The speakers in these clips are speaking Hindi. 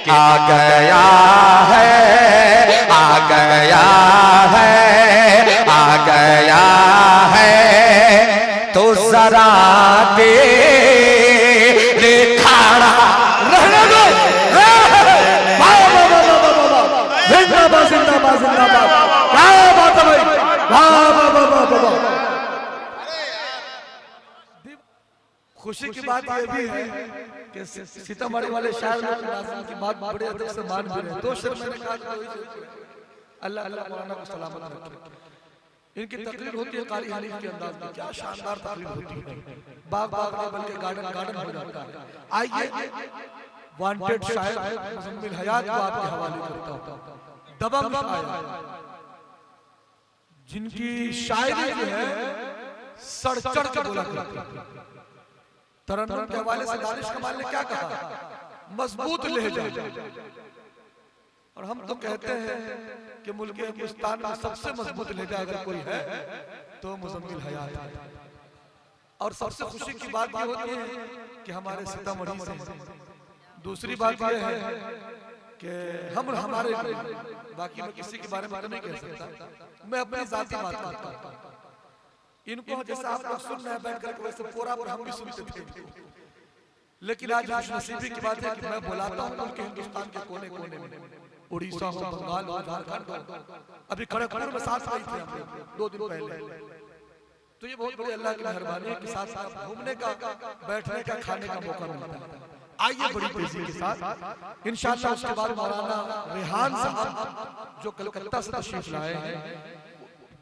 आ गया है, आ गया है, आ गया है, तो जरा दे खाड़ा रहने दो। जिंदाबाद जिंदाबाद जिंदाबाद, क्या बात है भाई, वाह वाह वाह वाह वाह। खुशी की बात ये भी है कि सीतामढ़ी वाले शायर की बात बड़े अदब से मान भी रहे। 2 शेर मैंने कहा अल्लाह अल्लाह मौलाना को सलामत रखे। इनकी तकरीर होती है कारी हनीफ के अंदाज में, क्या शानदार तकरीर होती है, बाग बाग नहीं बल्कि गार्डन गार्डन हो जाता है। आइए वांटेड शायर मुज़म्मिल हयात को आपके हवाले करता हूं। दबंग शायर जिनकी शायरी जो है सड़ चढ़ के बोला करती है। तरन्नुम के हवाले से दानिश कमाल ने क्या कहा, मजबूत लहजा। और हम तो कहते हैं कि मुल्क हिंदुस्तान में सबसे मजबूत लहजा अगर कोई है तो मुज़म्मिल हयात है। और सबसे खुशी की बात ये होती है कि हमारे सीतामढ़ी से। दूसरी बात यह है कि हम हमारे बाकी मैं किसी के बारे में तो नहीं कह सकता, मैं अपनी जाती बात करता हूं। इनको जैसा आप लोग सुन रहे हैं बैठ करके वैसे पूरा पर हम भी सुनते थे, लेकिन आज खुशनसीबी की बात है कि मैं बुलाता हूं उनके हिंदुस्तान के कोने कोने में, उड़ीसा हो, बंगाल हो, झारखंड हो। अभी खड़गपुर में साथ गए थे हम 2 दिन पहले। तो ये बहुत बड़ी अल्लाह की मेहरबानी है कि साथ साथ घूमने का, बैठने का, खाने का मौका मिलता है। आइए बड़ी तेजी के साथ इंशाअल्लाह उसके बाद मौलाना रेहान साहब जो कलकत्ता से तशरीफ लाए हैं,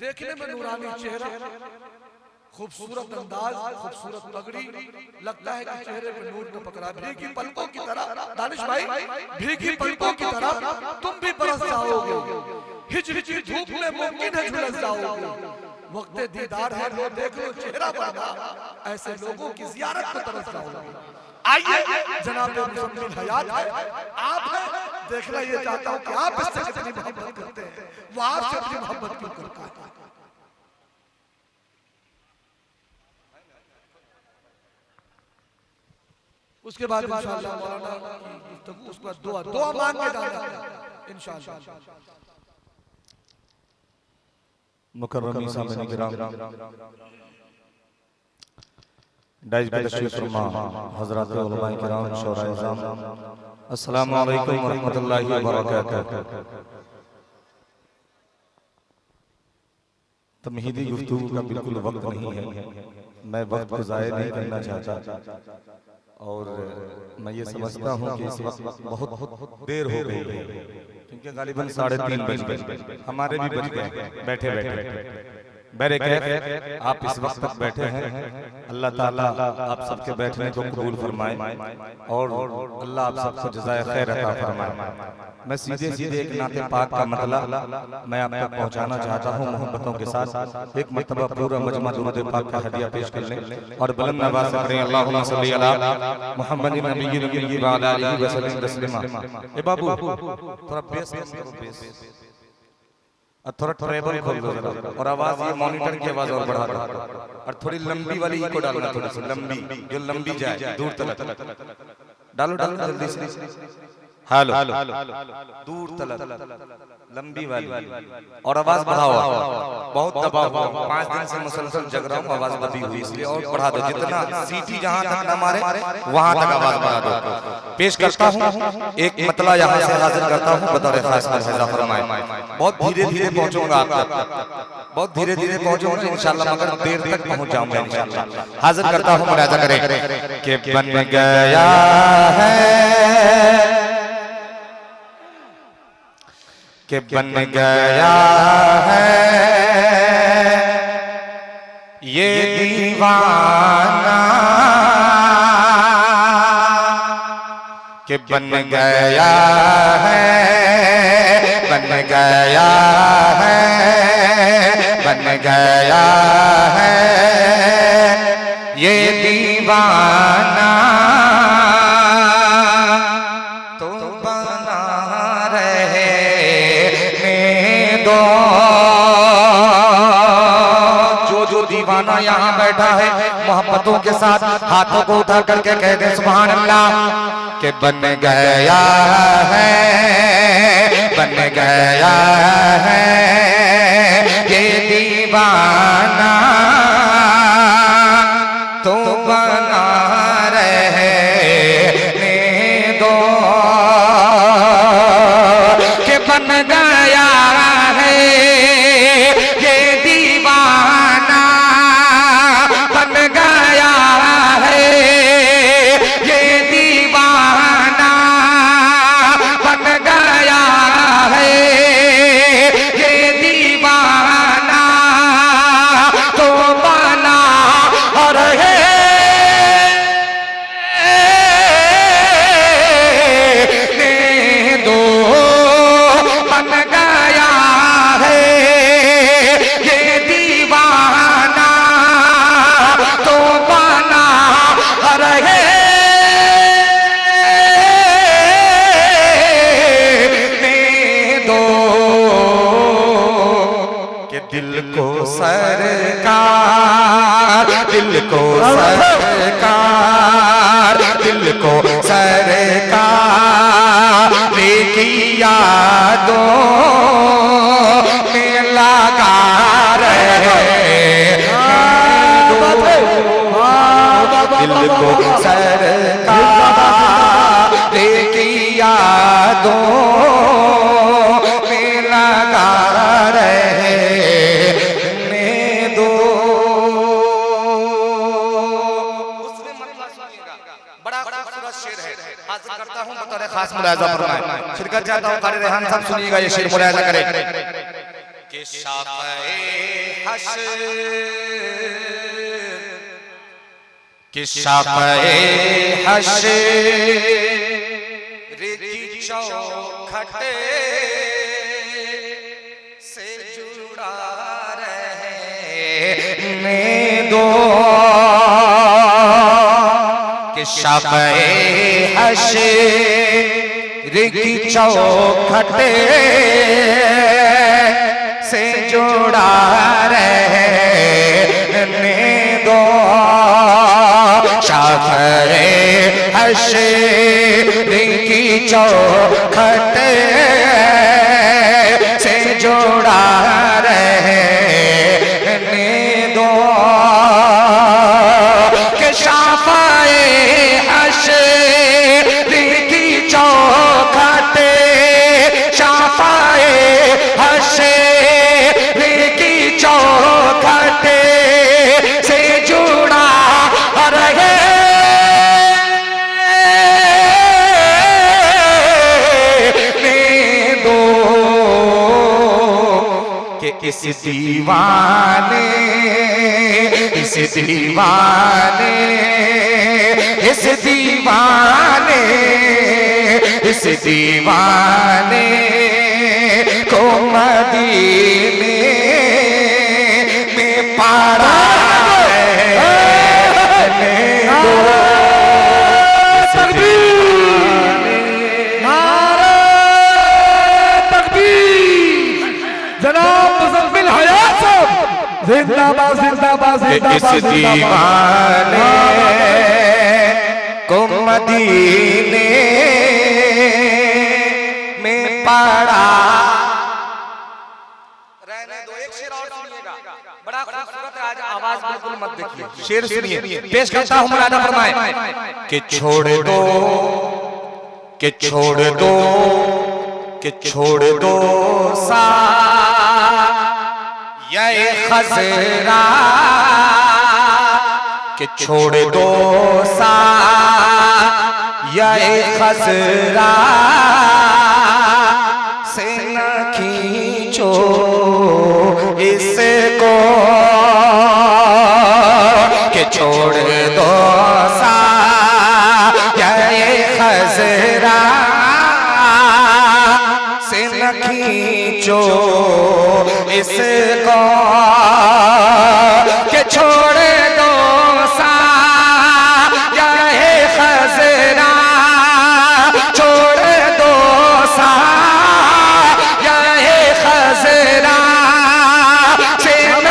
देखने में नूरानी चेहरा, खूबसूरत अंदाज, खूबसूरत पगड़ी, लगता है कि चेहरे पे नूर को पकड़ा। भीगी पलकों की तरह दानिश भाई, भीगी पलकों की तरह तुम भी बरस जाओगे, हिजहिजी धूप में मुमकिन है झुलस जाओगे। वक्त दीदार है, लो देख लो चेहरा बना, ऐसे लोगों की जियारत को तरस जाओगे। आइए जनाब मुज़म्मिल हयात है, आप है, देखना ये चाहता हूं कि आप इससे कितनी मोहब्बत करते हैं, वो आपसे कितनी मोहब्बत क्यों करता है। उसके बाद इंशाअल्लाह मौलाना की गुफ्तगू, उसके बाद दुआ मांग के जाना इंशाअल्लाह। मुकर्रमी सामने किराम, डाइज पे तशरीफ फरमा हज़रात उलमाए किराम, शोराए इज़ाम, अस्सलामु अलैकुम व रहमतुल्लाहि व बरकातहू। तमहीदी गुफ्तगू का बिल्कुल वक्त नहीं है, मैं वक्त को ज़ाया नहीं करना चाहता और मैं ये समझता हूँ कि इस वक्त बहुत देर हो गई है, क्योंकि गालिबन 3:30 बज गए, हमारे भी बज गए बैठे बैठे। बैरे कैफ आप इस वक्त तक बैठे हैं, अल्लाह ताला आप सबके बैठने को कबूल फरमाए और अल्लाह आप सबको जज़ाए खैर अता फरमाए। मैं सीधे सीधे एक नाते पाक का मतलब मैं आप तक पहुंचाना चाहता हूं मोहब्बतों के साथ। एक मर्तबा पूरा मजमा दुरूद पाक का हदिया पेश कर लें और बुलंद आवाज़ से करें अल्लाहुम्मा सल्ली अला मुहम्मदिन नबिय्यिल उम्मी व अला आलिहि व सल्लम तस्लीमा। ए बाबू थोड़ा बेस करो, बेस थोड़ा ट्रेबल खोल दो और आवाज ये मॉनिटर की आवाज और बढ़ा दो और थोड़ी लंबी वाली इको डालना, थोड़ी सी लंबी जो लंबी जाए दूर तक डालो डालो जल्दी से। हेलो दूर तक लंबी वाली और आवाज बढ़ाओ, बहुत दबाव हुआ, 5 दिन से मुसलसल जग रहा हूँ, आवाज दबी हुई इसलिए और बढ़ा दो, जितना सीटी जहाँ तक न मारे वहां तक आवाज बढ़ा दो। पेश करता हूँ एक मतला यहाँ से हाजिर करता हूँ, बतौर खास फैसला फरमाए। बहुत धीरे धीरे पहुंचूंगा आप तक, बहुत धीरे धीरे पहुंचूंगा इंशाल्लाह, मगर देर तक पहुंच जाऊंगा इंशाल्लाह। हाजिर करता हूँ, मुलाजा करें कि बन गया है, कि बन गया है ये दीवाना, कि बन गया है, बन गया है, बन गया है ये दीवाना, तो बना रहे दो जो जो दीवाना दीवाना यहाँ बैठा है मोहब्बतों के साथ हाथों को उठा करके कह दे सुभान अल्लाह के बन गया है, बन गया है ये दीवाना तो बना रहने दो के बन गया है ये दीवाना, बन गया है ये दीवाना, बन गया है ये दीवाना तो बना और है दो, बन गया है ये दीवाना तो बना रहे दो के दिल को सरकार, दिल को सरकार, दिल को सरकार की यादों में लगा रहे दिल को सरकार की यादों में लगा रहे दो। उसमें मतलब सुनिएगा, बड़ा खूबसूरत शेर है, हाजिर करता हूं बतौर खास मुलाहिजा फरमाएं, शिरकत चाहता हूं कारी रेहान साहब सुनिएगा ये शेर मुलाहिजा करें कि शाफ़े हश्र, कि शाफ़े हश्र की चौखट से जुड़ा रहने दो कि शाफ़े हश्र की चौखट से जुड़ा रहने दो, शाफ़े हश्र की चौखट से जुड़ा रहने दो कि शाफ़े हश्र की चौखट, शाफ़े हश्र की चौखट से जुड़ा रहे दो कि इस दीवाने, इस दीवाने, इस दीवाने, इस दीवाने को मदीने में पारा रहने दो। जनाब मुज़म्मिल हयात साहब जिंदाबाद जिंदाबाद जिंदाबाद। इस दीवाने को मदीने में पड़ा रहने दो। एक शेर और सुनिएगा, बड़ा खूबसूरत है, आज आवाज बिल्कुल मत देखिए, शेर सुनिए, पेश करता हूं मुलाहिजा फरमाएं कि छोड़ दो, कि छोड़ दो, कि छोड़ दो सा ये खजरा, कि छोड़ दो सा ये खजरा से न खींचो इसको, कि छोड़ दो सा ये खजरा से न खींचो इसको, कि छोड़ दो सा ये खजरा, छोड़ दो सा ये खजरा से न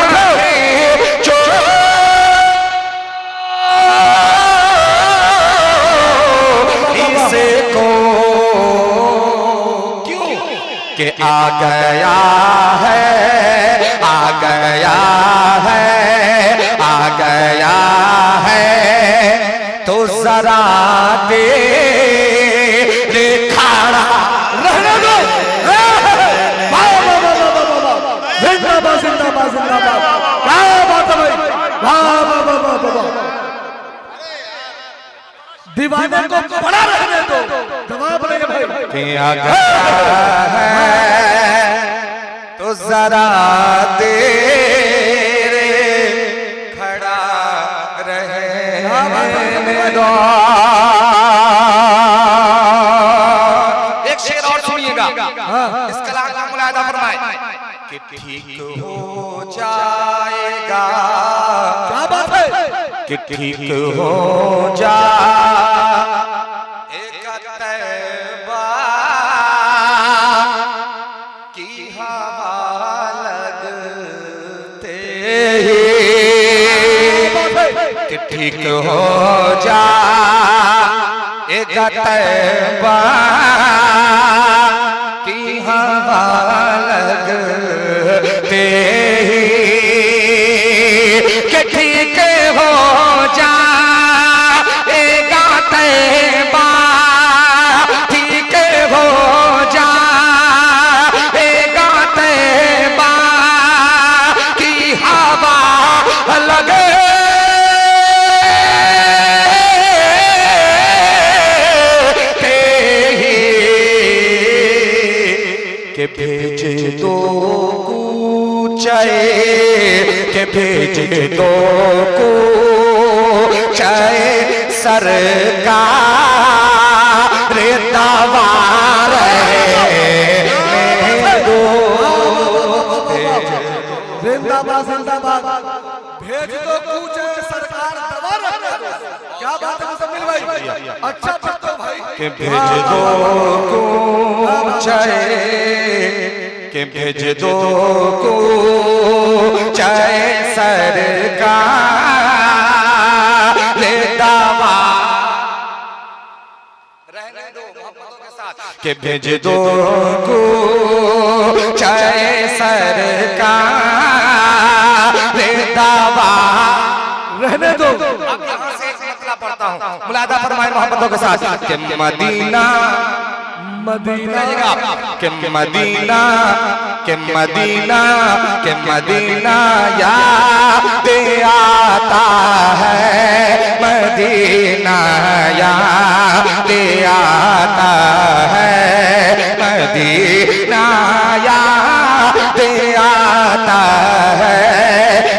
आ गया है, आ गया है, आ गया है, तो जरा दे खड़ा रहने दो। जिंदाबाद जिंदाबाद जिंदाबाद, क्या बात है भाई, वाह वाह वाह वाह वाह। दीवाने को बड़ा रहने दो, जवाब नहीं भाई। कि आ गया है तो जरा देर खड़ा रहने दो। एक शेर और सुनिएगा, इस कलाम का मुलाहिजा फरमाए कि ठीक हो जाएगा, क्या बात है, कि ठीक हो जा एक तैबा की हवा लगते ही, कि ठीक हो जा एक तैबा की हवा लगते ही, कि ठीक हो जा एगा तैबा, ठीक हो जा एगा तैबा की हवा लगे के भेज दो कूचाए, के भेज दो कूचाए सरकार दवार दो। जिंदाबाद जिंदाबाद, भेज दो कूच सरकार दवा रहने दो। क्या बात है मुजम्मिल भाई, अच्छा फिर तो भाई के भेज दो कूचाए, के भेज दो कूचाए सरकार दवा रहने दो मोहब्बतों के साथ, के भेज दो कूचाए सरकार दवा रहने दो। अब यहाँ से एक मतला पढ़ता हूँ, मुलाहिजा फरमाए मोहब्बतों के साथ कि मदीना मदीना के मदीना, के मदीना, के मदीना याद आता है, मदीना याद आता है, मदीना याद आता है,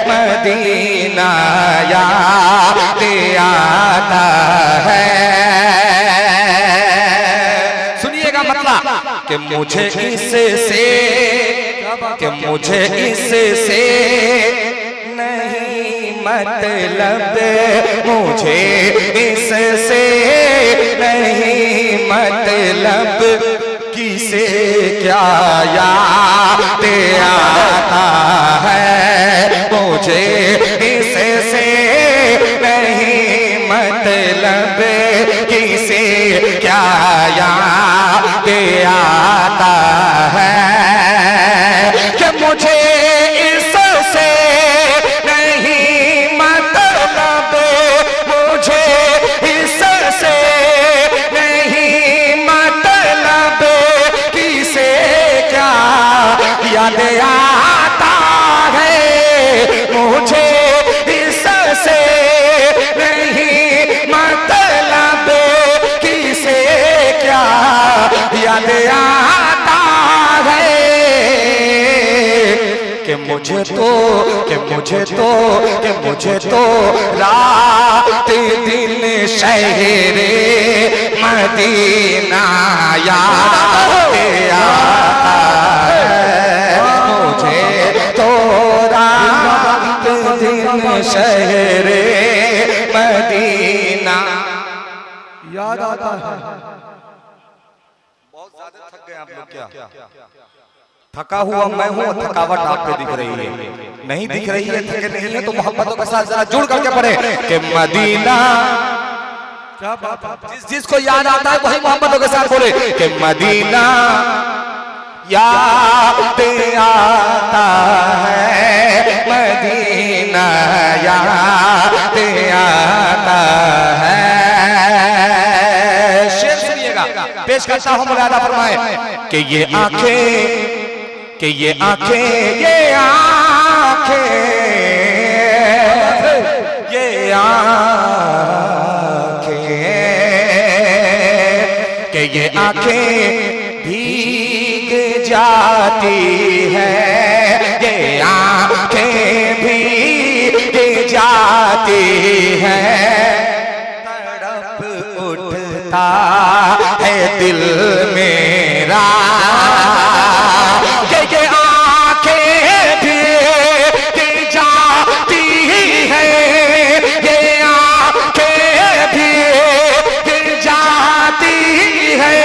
मदीना याद आता है। कि मुझे इससे, कि मुझे इससे नहीं मतलब, मुझे इससे नहीं मतलब, किसे क्या याद आता है, मुझे इससे नहीं मतलब, किसे क्या याद आता है, कि मुझे इससे नहीं मतलब, मुझे इससे नहीं मतलब, किसे क्या याद आता है, मुझे इससे नहीं मतलब, किसे क्या याद आता है, कि मुझे तो, कि मुझे तो, कि मुझे तो रात दिन शहरे मदीना याद आता है, मुझे तो रात दिन शहरे मदीना याद आता है। बहुत ज्यादा थक गए आप लोग क्या? थका हुआ मैं हूँ, थकावट आप पे दिख रही है, नहीं दिख रही है, थके नहीं है तो मोहब्बतों के साथ जरा जुड़ करके पढ़े कि मदीना, क्या बात है, जिसको याद आता है वही मोहब्बतों के साथ बोले कि मदीना याद आता है मदीना, याद आता है। शेर सुनिएगा, पेश करता हूं, मुलादा फरमाए कि ये आंखें, कि ये आंखें, ये आंखें, ये आंखें, कि ये आंखें भीग जाती है, ये आंखें भीग जाती है। तड़प उठता है दिल मेरा, ये आंखें भीग जाती है, ये आंखें भीग जाती है।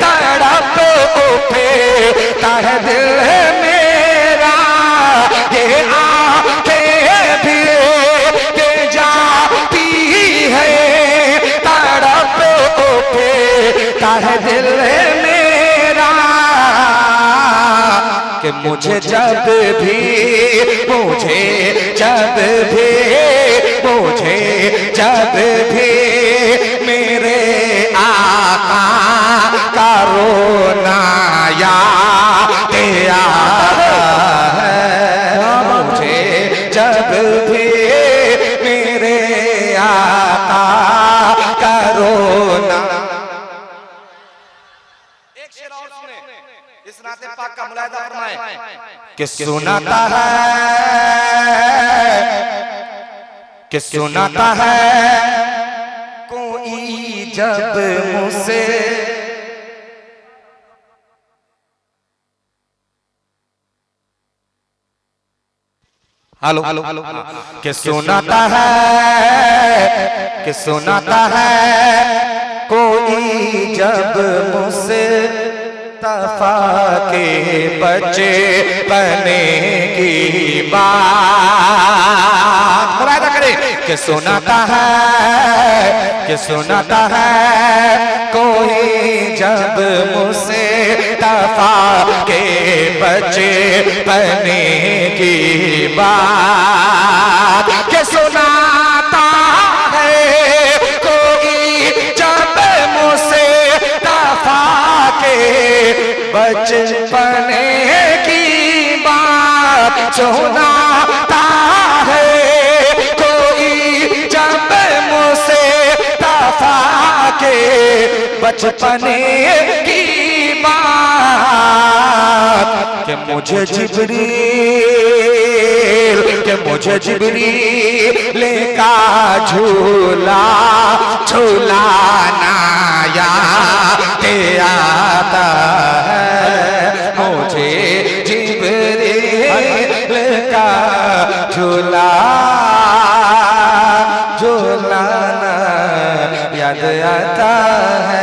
तड़प उठता है दिल मेरा, ये आंखें भीग जाती है। तड़प उठता है दिल मेरा, कि मुझे जब भी, मुझे जब भी, मुझे जब भी मेरे आका का रोना याद आता है, मुझे जब भी मेरे आका का रोना। एक शेर और सुने, इस नाते पाक का मुलाहिजा फरमाए कि सुनाता है, कि सुनाता है कोई जब मुझसे, हेलो, कि सुनाता है, कि सुनाता है कोई जब मुझसे तफा के बच्चे बने की बात। मुरादा करे कि सुनाता है, कि सुनाता है कोई जब मुझसे तफा के बच्चे बने की बात, कि सुनाता है कोई जब मुझसे तफा के बचपने की बात। सुनाता है कोई जब मुझसे तफा के बचपने की बात, कि मुझे जिब्रील, कि मुझे जिब्रील का झूला झूलाना याद आता है, मुझे जिब्रील का झूला झूलाना याद आता है।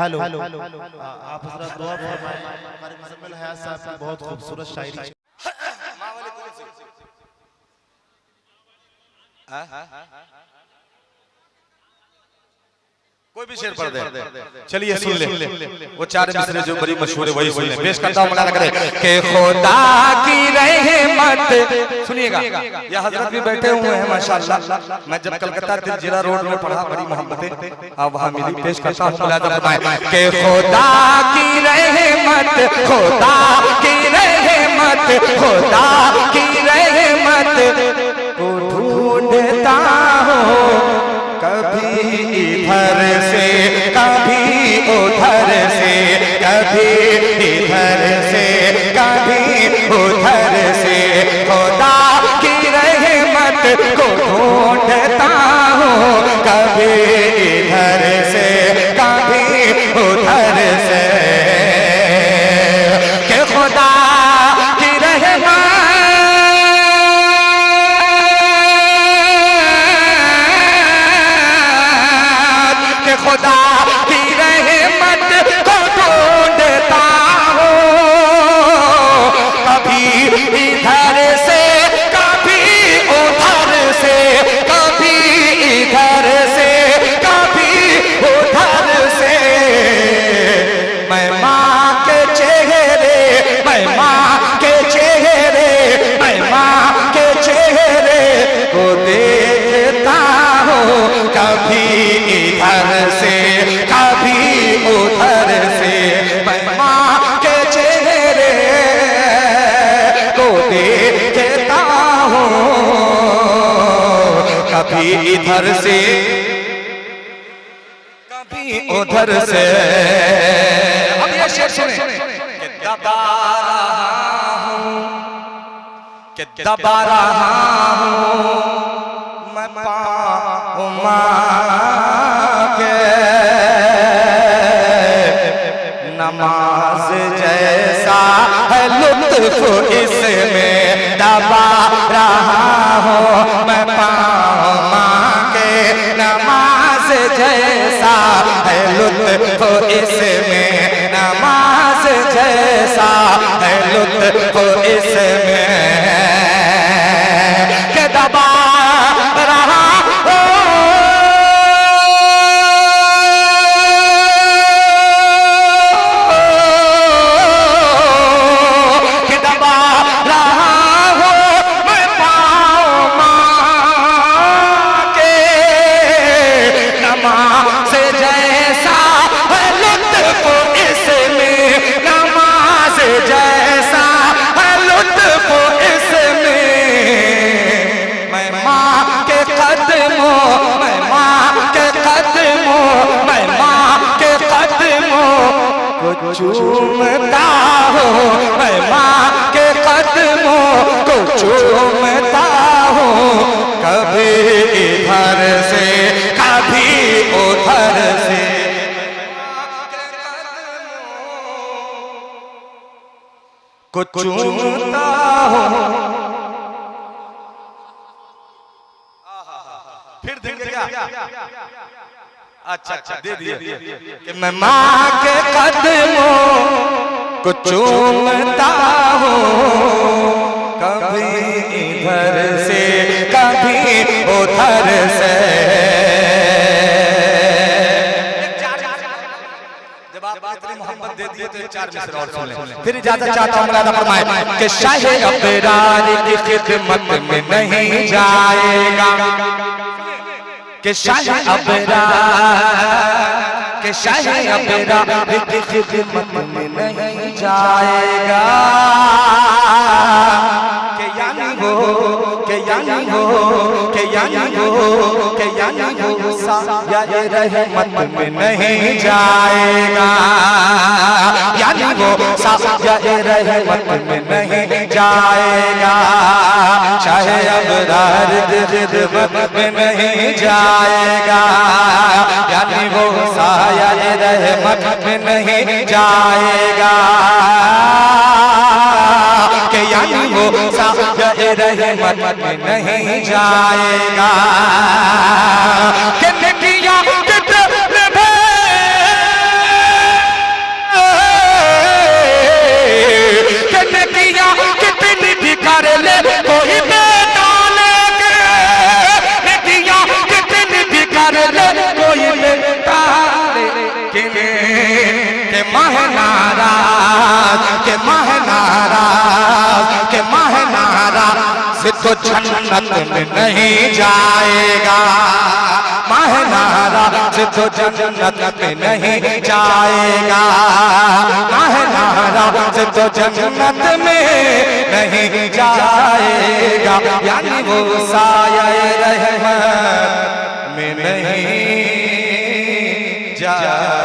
हेलो, आप हज़रत दुआ फरमाएं। हमारे मुज़म्मिल हयात साहब की बहुत खूबसूरत शायरी। कोई भी शेर पढ़ दे, चलिए सुन ले, वो चार मिसरे जो बड़ी मशहूर है वही सुन ले। पेश करता हूं, मौलाना करे कि खुदा की रहमत। सुनिएगा, ये हजरत भी बैठे हुए हैं माशाअल्लाह। मैं जब कलकत्ता तिलजिरा रोड में पढ़ा, बड़ी मोहब्बतें अब वहां मिली। पेश करता हूं, मौलाना फरमाए कि खुदा की रहमत, खुदा की रहमत, खुदा की रहमत को ढूंढता हूं, कभी इधर से कभी उधर से, कभी इधर से कभी उधर से। खुदा की रहमत को ढूंढता हूँ, कभी इधर से कभी उधर से, कि खुदा की रहमत, खुदा की रहमत को ढूंढता हूँ, कभी इधर से कभी उधर से, देखता हूँ, कभी इधर से कभी उधर से। अब ये शेर सुने कि दबा रहा हूँ, कि दबा रहा हूँ मैं पाँव के, नमाज जैसा है लुत्फ इसमें दबा रहा हूँ मैं पाँव के, नमाज जैसा है लुत्फ इसमें, नमाज जैसा है लुत्फ इसमें के दबा रहा चूमता हूँ, मैं माँ के कदमों को चूमता हूँ, कभी इधर से कभी उधर से को चूमता हूँ। फिर देंगे क्या? अच्छा अच्छा दे दिए कि मैं माँ के कदमों को चूमता हूँ, कभी इधर से कभी उधर से। जब आप इतनी मोहब्बत दे दिए तो 4 मिसर और सुन लें। फिर इजाजत चाहता हूँ मौलाना फरमाए कि शाहे अबरार की खिदमत में नहीं जाएगा, कि शाहे अबरार के शाहे अबरार की खिदमत में नहीं जाएगा, के यानी हो के यानी हो के यानी हो के यानी हो साया रहमत में नहीं जाएगा, यानी वो साया रहमत में नहीं जाएगा, शाहे अबरार की खिदमत में नहीं जाएगा, यानी वो साया रहमत में नहीं जाएगा, कि यानी वो साया रहमत में नहीं जाएगा, कि नदियाँ कितनी भी कर ले कोई बेटा लेके, नदियाँ कितनी भी कर ले कोई बेटा लेके, के महनाराज के महनाराज के महनाराज से तो जन्नत में नहीं जाएगा, महनाराज से तो जन्नत में नहीं जाएगा, महनाराज से तो जन्नत में नहीं जाएगा, यानी वो साया रहमत में नहीं जाएगा।